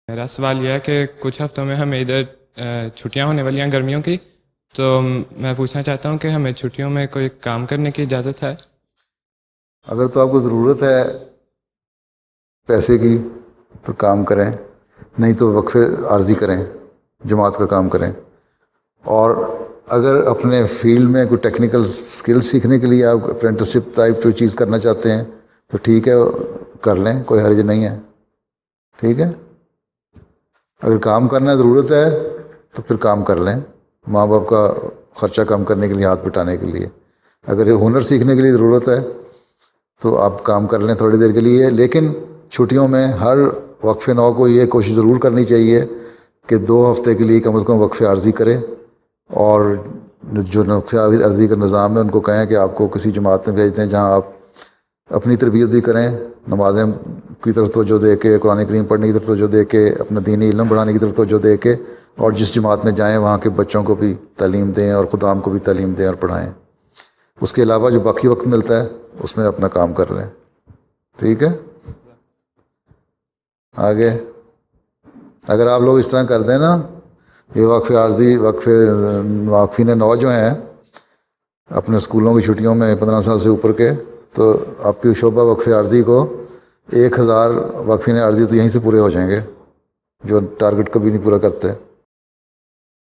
میرا سوال یہ ہے کہ کچھ ہفتوں میں ہمیں ادھر چھٹیاں ہونے والی ہیں گرمیوں کی، تو میں پوچھنا چاہتا ہوں کہ ہمیں چھٹیوں میں کوئی کام کرنے کی اجازت ہے؟ اگر تو آپ کو ضرورت ہے پیسے کی تو کام کریں، نہیں تو وقفے عارضی کریں، جماعت کا کام کریں. اور اگر اپنے فیلڈ میں کوئی ٹیکنیکل سکل سیکھنے کے لیے آپ اپرینٹسشپ ٹائپ جو چیز کرنا چاہتے ہیں تو ٹھیک ہے، کر لیں، کوئی حرج نہیں ہے. ٹھیک ہے، اگر کام کرنا ضرورت ہے تو پھر کام کر لیں، ماں باپ کا خرچہ کم کرنے کے لیے، ہاتھ بٹانے کے لیے. اگر یہ ہنر سیکھنے کے لیے ضرورت ہے تو آپ کام کر لیں تھوڑی دیر کے لیے. لیکن چھٹیوں میں ہر وقفے نو کو یہ کوشش ضرور کرنی چاہیے کہ 2 ہفتے کے لیے کم از کم وقفے عارضی کرے، اور جو وقفے عارضی کا نظام ہے ان کو کہیں کہ آپ کو کسی جماعت میں بھیج دیں جہاں آپ اپنی تربیت بھی کریں، نمازیں کی طرف توجہ دے کے، قرآن کریم پڑھنے کی طرف توجہ دے کے، اپنا دینی علم بڑھانے کی طرف توجہ دے کے، اور جس جماعت میں جائیں وہاں کے بچوں کو بھی تعلیم دیں اور خدام کو بھی تعلیم دیں اور پڑھائیں. اس کے علاوہ جو باقی وقت ملتا ہے اس میں اپنا کام کر لیں. ٹھیک ہے، آگے اگر آپ لوگ اس طرح کر دیں نا، یہ وقفے عارضی واقفین نو جو ہیں اپنے اسکولوں کی چھٹیوں میں 15 سال سے اوپر کے، تو آپ کی شعبہ وقفے عارضی کو 1000 وقفین عارضی تو یہیں سے پورے ہو جائیں گے جو ٹارگٹ کبھی نہیں پورا کرتے.